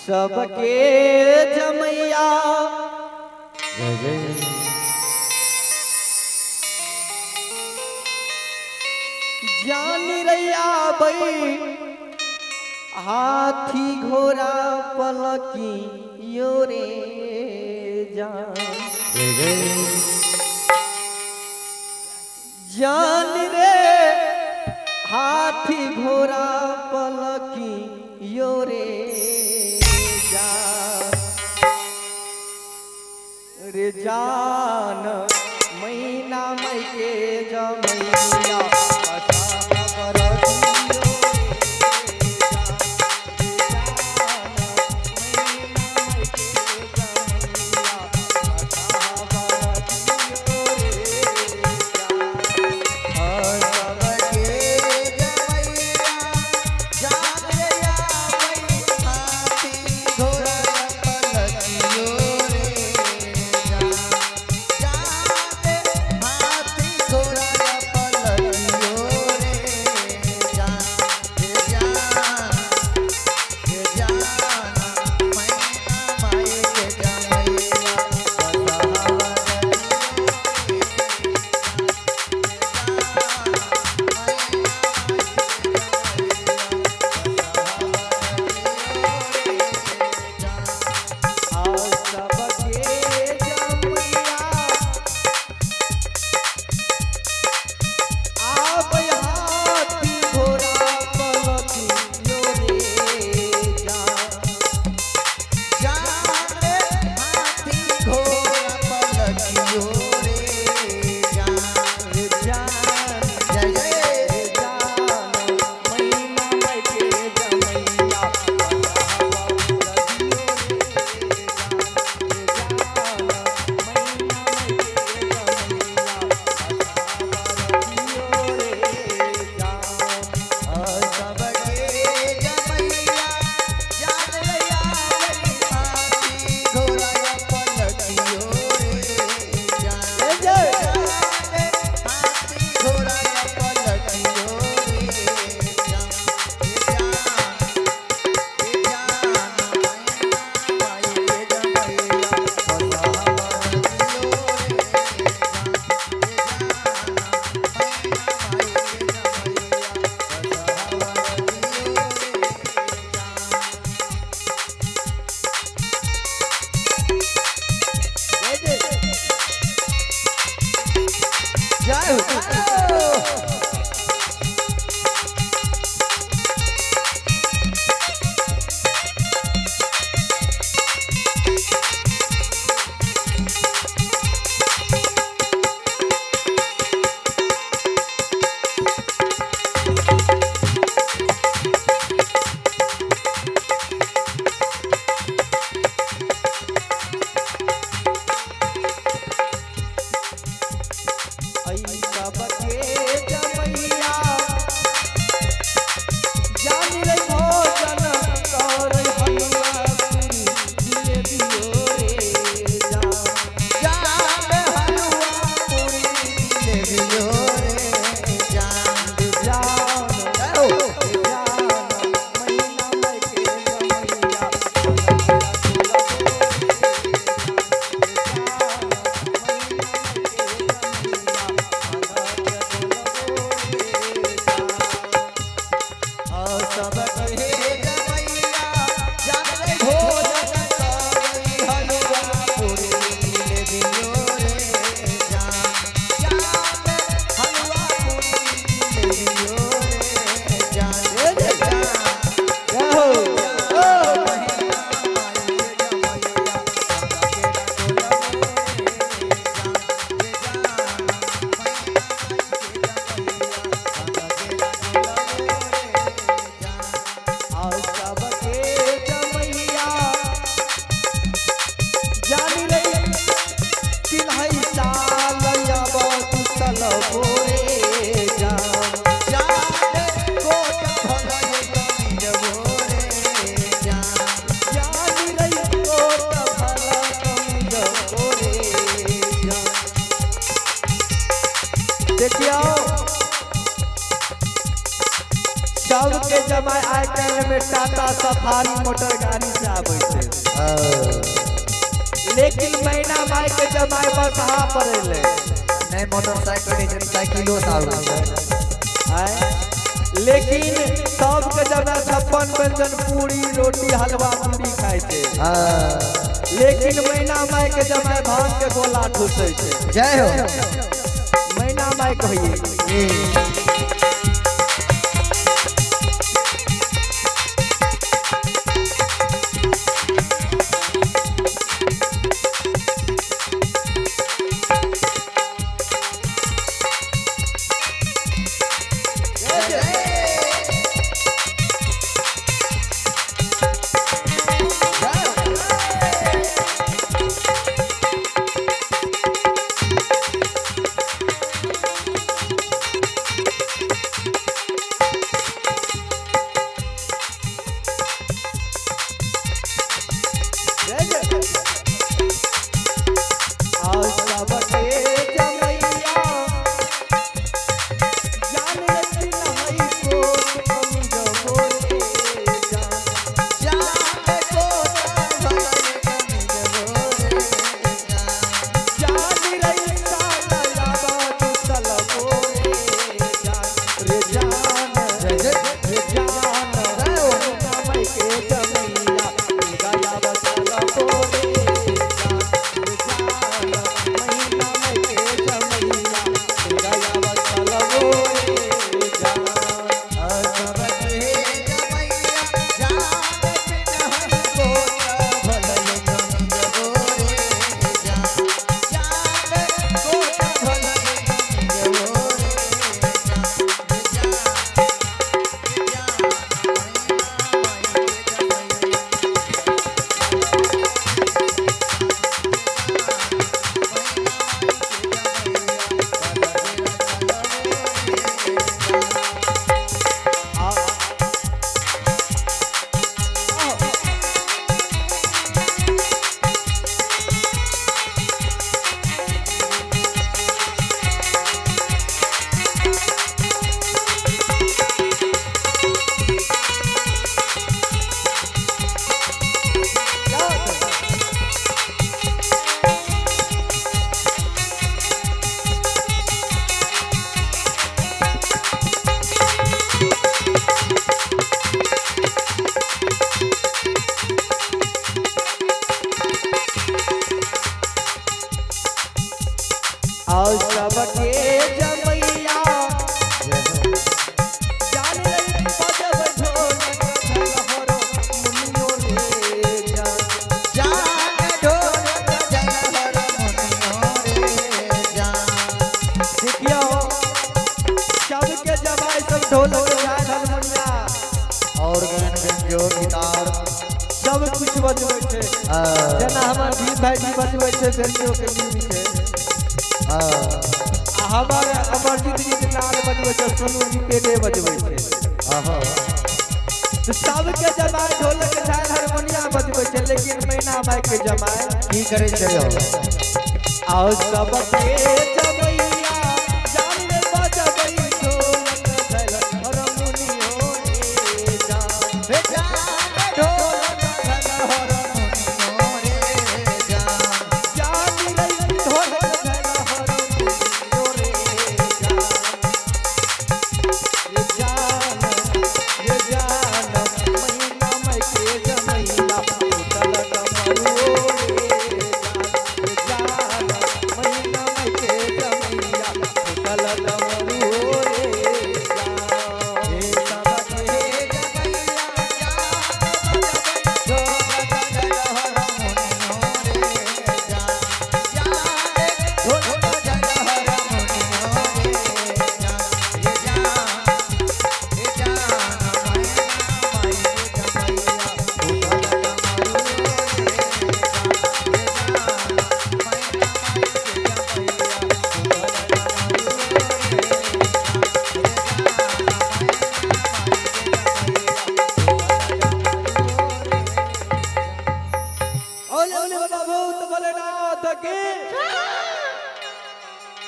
सबके जमैया जय जय जान रैया बई हाथी घोड़ा पलकी योरे जान जय जय जान रे हाथी घोड़ा पलकी योरे जान रे जान महीना मई के जमैया जमाई आइ काल्हि में टाटा सफारी मोटर गाड़ी से आबै छै, लेकिन मैना माई के जमाई बस हाँ पर एले नहीं मोटरसाइकिल साइकिलो से आबै छै। लेकिन सबके जमाई 56 व्यंजन पूरी रोटी हलवा पूरी खाइ छै, लेकिन मैना माई के जमाई भांग के गोला ठूसै छै। जय हो मैना माई कहिए और सबके जमैया जाने बजब ढोलक झलहर मुनियो ले जा, जान ढोलक झलहर मुनियो रे जा। देखियो सबके जमाई सब ढोलक झाल मुनिया और गन बेंजो गिटार सब कुछ बजबै छै, जेना हमर भी भाईजी बजबै छै बेंजो के म्यूजिक छै, हमारे अमरजीत जी के नाल बजबै छै, सोनू जी पेटे बजबै छै। तो सबके जमाई ढोलक झाल हारमोनिया बजबै छै, लेकिन मैना माई के जमाई की करे छै? और सबके